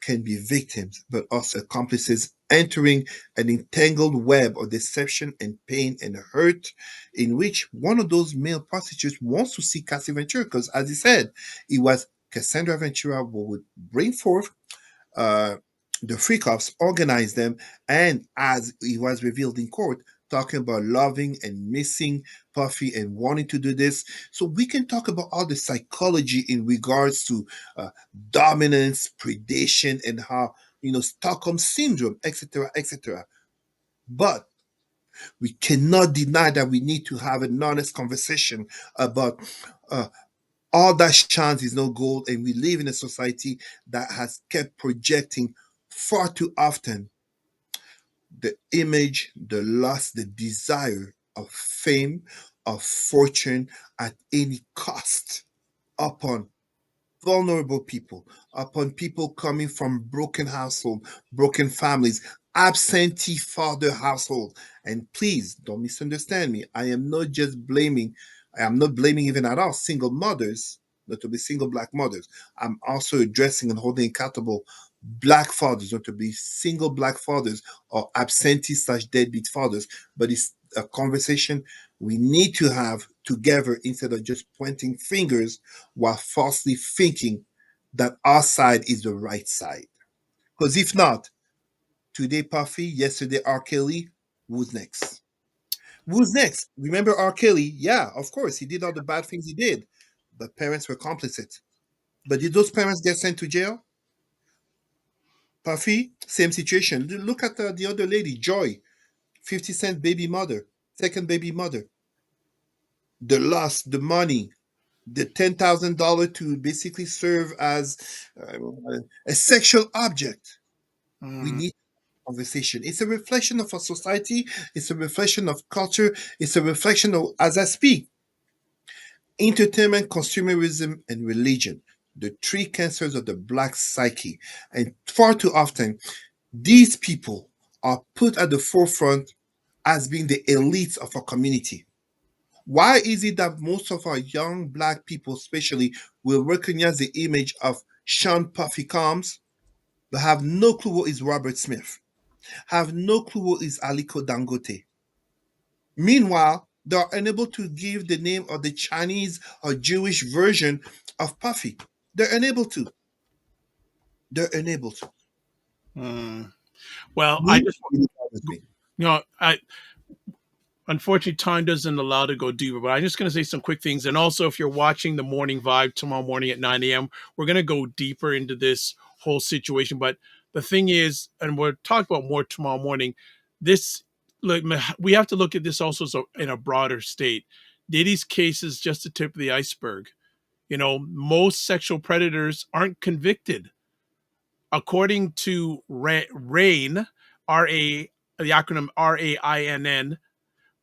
can be victims, but also accomplices entering an entangled web of deception and pain and hurt, in which one of those male prostitutes wants to see Cassie Ventura, because as he said, it was Cassandra Ventura who would bring forth uh, the free cops, organized them, and as it was revealed in court, talking about loving and missing Puffy and wanting to do this. So we can talk about all the psychology in regards to dominance, predation, and how Stockholm syndrome, etc., etc. But we cannot deny that we need to have an honest conversation about uh, all that shines is no gold, and we live in a society that has kept projecting far too often the image, the lust, the desire of fame, of fortune at any cost upon vulnerable people, upon people coming from broken household, broken families, absentee father household. And please don't misunderstand me. I am not blaming even at all single mothers, not to be single black mothers. I'm also addressing and holding accountable black fathers, not to be single black fathers or absentee slash deadbeat fathers, but it's a conversation we need to have together instead of just pointing fingers while falsely thinking that our side is the right side. Because if not, today Puffy, yesterday R. Kelly, who's next? Who's next? Remember R. Kelly? Yeah, of course, he did all the bad things he did, but parents were complicit. But did those parents get sent to jail? Puffy, same situation. Look at the other lady, Joy, 50 Cent baby mother, second baby mother. The loss, the money, the $10,000 to basically serve as a sexual object. We Mm. need conversation. It's a reflection of our society. It's a reflection of culture. It's a reflection of, as I speak, Entertainment, consumerism, and religion, the three cancers of the black psyche. And far too often, these people are put at the forefront as being the elites of our community. Why is it that most of our young black people, especially, will recognize the image of Sean Puffy Combs, but have no clue what is Robert Smith, have no clue what is Aliko Dangote? Meanwhile, they are unable to give the name of the Chinese or Jewish version of Puffy. They're unable to. They're unable to. Mm. Well, I We just, with me. I unfortunately time doesn't allow to go deeper, but I'm just going to say some quick things. And also, if you're watching the Morning Vibe tomorrow morning at 9 a.m., we're going to go deeper into this whole situation. But the thing is, and we'll talk about more tomorrow morning. This, like, we have to look at this also in a broader state. Diddy's case is just the tip of the iceberg. Most sexual predators aren't convicted. According to RAIN, R-A, the acronym RAINN,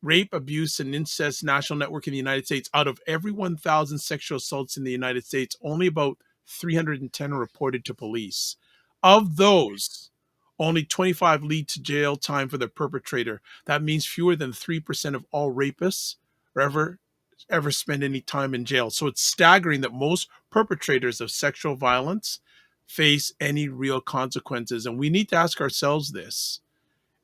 Rape, Abuse, and Incest National Network in the United States, out of every 1,000 sexual assaults in the United States, only about 310 are reported to police. Of those, only 25 lead to jail time for the perpetrator. That means fewer than 3% of all rapists are ever spend any time in jail. So it's staggering that most perpetrators of sexual violence face any real consequences. And we need to ask ourselves this.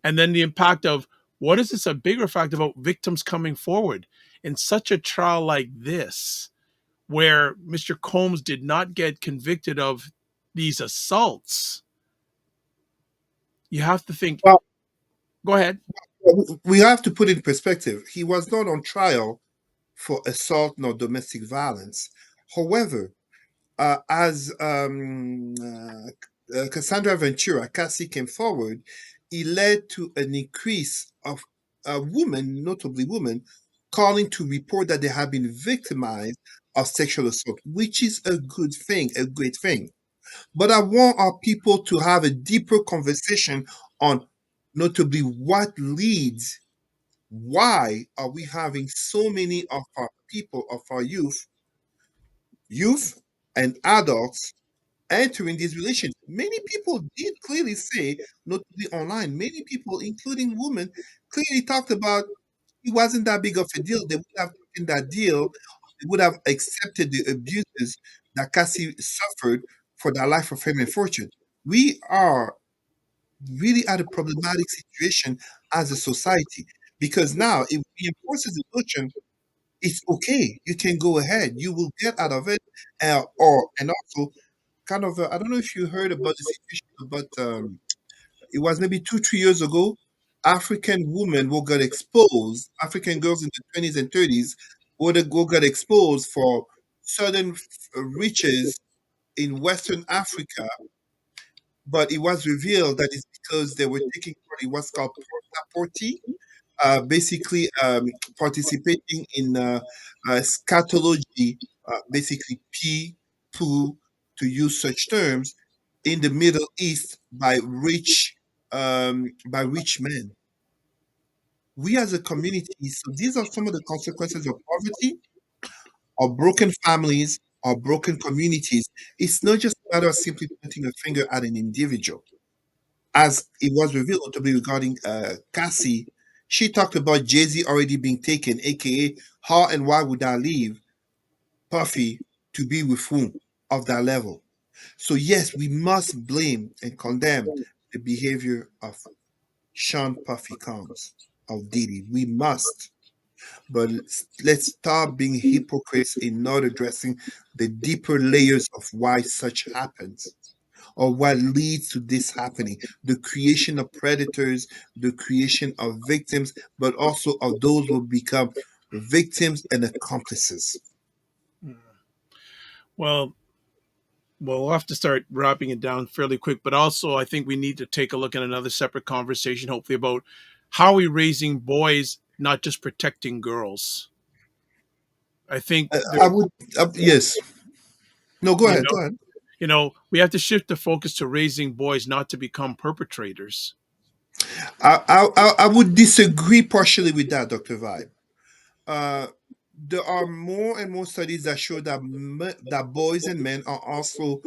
And then the impact of what is this a bigger fact about victims coming forward in such a trial like this, where Mr. Combs did not get convicted of these assaults? You have to think, Well, go ahead. we have to put it in perspective. He was not on trial for assault nor domestic violence. However, as Cassandra Ventura, Cassie, came forward, it led to an increase of women, notably women, calling to report that they have been victimized of sexual assault, which is a good thing, a great thing. But I want our people to have a deeper conversation on notably what leads, why are we having so many of our people, of our youth and adults entering these relationships. Many people did clearly say, notably online, many people, including women, clearly talked about it wasn't that big of a deal. They would have taken that deal, they would have accepted the abuses that Cassie suffered for their life of fame and fortune. We are really at a problematic situation as a society because now it reinforces the notion it's okay. You can go ahead. You will get out of it, or and also kind of I don't know if you heard about the situation, but it was maybe 2 3 years ago. African women who got exposed, African girls in the 20s and 30s, who got exposed for certain riches in Western Africa, but it was revealed that it's because they were taking part in what's called porta basically participating in scatology, basically pee, poo, to use such terms, in the Middle East by rich men. We as a community, so these are some of the consequences of poverty, of broken families, or broken communities. It's not just a matter of simply pointing a finger at an individual as it was revealed to be regarding Cassie, she talked about Jay Z already being taken, aka how and why would I leave Puffy to be with whom of that level? So yes, we must blame and condemn the behavior of Sean Puffy Combs of Diddy. We must, but let's stop being hypocrites in not addressing the deeper layers of why such happens or what leads to this happening the creation of predators, the creation of victims, but also of those who become victims and accomplices. Well, we'll have to start wrapping it down fairly quick, but also I think we need to take a look at another separate conversation, hopefully, about how are we raising boys, not just protecting girls. I think there, I would, yes. No, go you ahead, know, go ahead. we have to shift the focus to raising boys, not to become perpetrators. I would disagree partially with that, Dr. Vibe. Uh, there are more and more studies that show that that boys and men are also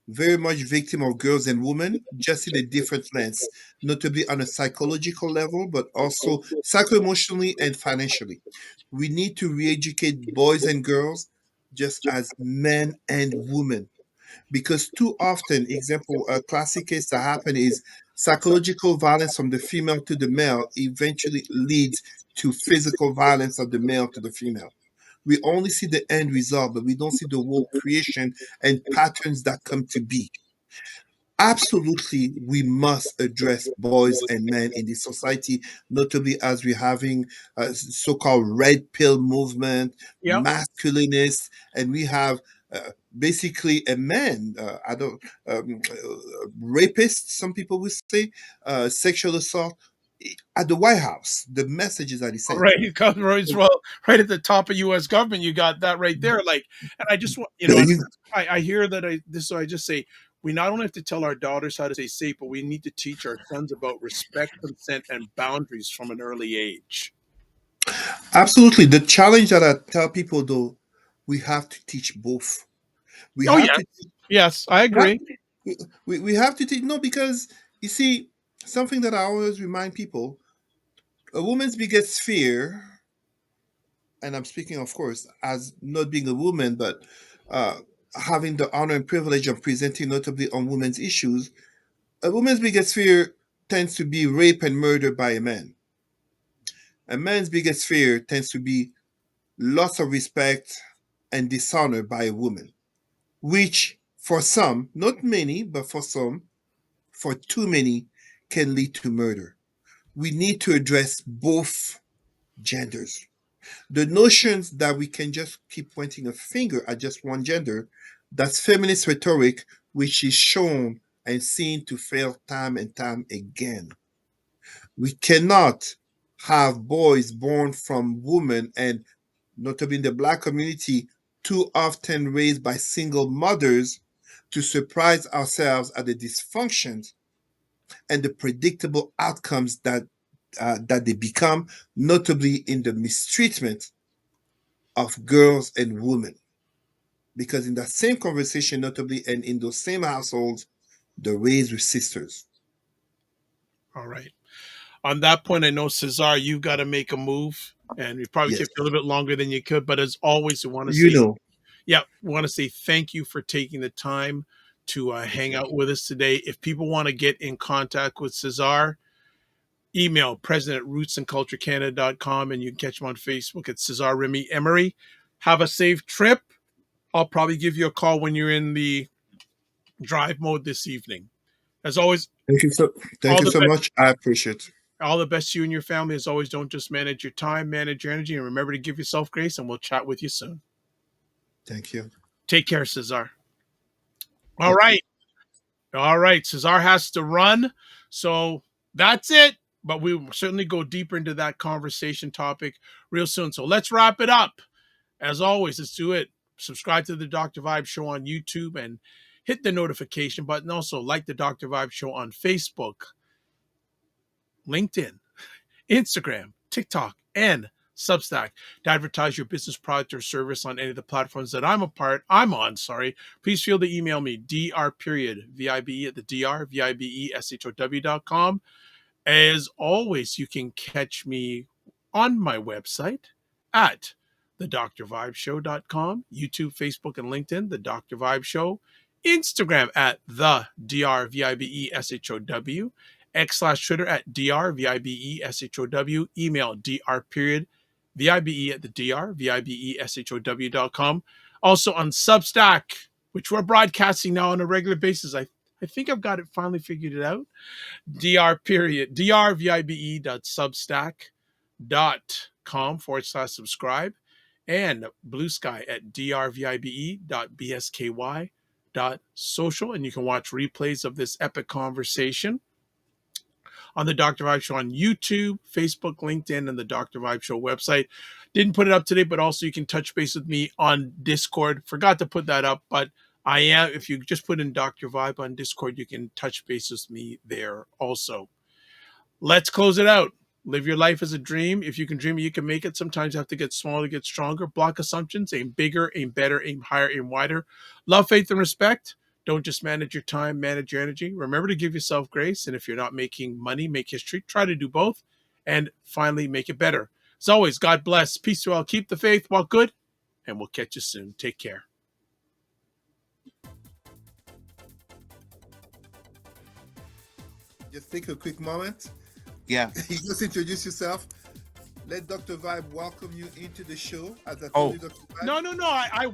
very much victim of girls and women, just in a different lens, notably on a psychological level, but also psycho-emotionally and financially. We need to re-educate boys and girls just as men and women, because too often, example, a classic case that happen is psychological violence from the female to the male eventually leads to physical violence of the male to the female. We only see the end result, but we don't see the whole creation and patterns that come to be. Absolutely, we must address boys and men in this society, notably as we're having a so-called red pill movement, Yep. masculinists, and we have basically a man, I don't, rapist, some people would say, sexual assault at the White House. The messages that he sent. Right, it comes right, well, right at the top of U.S. government. You got that right there. Like, and I just want, There you I hear that so I just say we not only have to tell our daughters how to stay safe, but we need to teach our sons about respect, consent, and boundaries from an early age. Absolutely. The challenge that I tell people though, we have to teach both. We Oh have yes, to yes, I we have, agree. we have to teach, no, because you see, something that I always remind people, a woman's biggest fear, and I'm speaking of course as not being a woman, but uh, having the honor and privilege of presenting notably on women's issues, a woman's biggest fear tends to be rape and murder by a man. A man's biggest fear tends to be loss of respect and dishonor by a woman, which for some, not many, but for some, for too many, can lead to murder. We need to address both genders. The notions that we can just keep pointing a finger at just one gender, that's feminist rhetoric, which is shown and seen to fail time and time again. We cannot have boys born from women, and notably in the black community, too often raised by single mothers, to surprise ourselves at the dysfunctions and the predictable outcomes that they become, notably in the mistreatment of girls and women. Because in that same conversation, notably, and in those same households, they're raised with sisters. All right. On that point, I know Cesar, you've got to make a move, and we probably Yes, kept you a little bit longer than you could. But as always, we want to you say, know. yeah, we want to say thank you for taking the time to Thank hang you. out with us today. If people want to get in contact with Cesar, email president at rootsandculturecanada.com, and you can catch him on Facebook at Cesar Remy Emery. Have a safe trip. I'll probably give you a call when you're in the drive mode this evening. As always, Thank you so. Thank all you the so best. much. I appreciate it. All the best to you and your family. As always, don't just manage your time, manage your energy, and remember to give yourself grace. And we'll chat with you soon. Thank you. Take care, Cesar. All Thank you. right. All right. Cesar has to run. So that's it. But we will certainly go deeper into that conversation topic real soon. So let's wrap it up. As always, let's do it. Subscribe to the Dr. Vibe Show on YouTube and hit the notification button. Also, like the Dr. Vibe Show on Facebook, LinkedIn, Instagram, TikTok, and Substack. To advertise your business product or service on any of the platforms that I'm on, please feel to email me, dr period vibe at the drvibeshow.com. As always, you can catch me on my website at thedrvibeshow.com, YouTube, Facebook, and LinkedIn, The Dr. Vibe Show, Instagram at the drvibeshow, X/Twitter at drvibeshow, email dr period vibe at the drvibeshow.com. Also on Substack, which we're broadcasting now on a regular basis. I think I've got it finally figured it out. drvibe.substack.com/subscribe, and Blue Sky at drvibe.bsky.social. And you can watch replays of this epic conversation on the Dr. Vibe Show on YouTube, Facebook, LinkedIn, and the Dr. Vibe Show website. Didn't put it up today, but also you can touch base with me on Discord. Forgot to put that up, but I am. If you just put in Dr. Vibe on Discord, you can touch base with me there also. Let's close it out. Live your life as a dream. If you can dream it, you can make it. Sometimes you have to get smaller, get stronger. Block assumptions. Aim bigger, aim better, aim higher, aim wider. Love, faith, and respect. Don't just manage your time, manage your energy. Remember to give yourself grace. And if you're not making money, make history. Try to do both. And finally, make it better. As always, God bless. Peace to all. Keep the faith, walk good, and we'll catch you soon. Take care. Just take a quick moment. Yeah. You just introduce yourself. Let Dr. Vibe welcome you into the show. As I told Oh. you, Dr. Vibe. No. I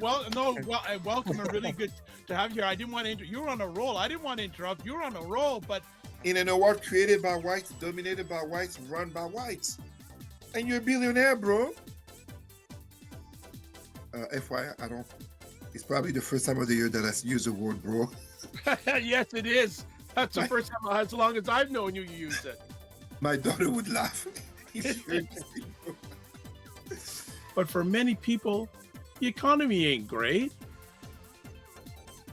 welcome and really good to have you here. I didn't want to. You were on a roll. I didn't want to interrupt. You were on a roll, but In an award created by whites, dominated by whites, run by whites. And you're a billionaire, bro. FYI, I don't. It's probably the first time of the year that I use the word bro. yes, it is. That's the first time, as long as I've known you, you used it. My daughter would laugh. if she heard me say bro. But for many people, the economy ain't great.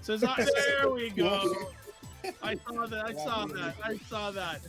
There we go. I saw that.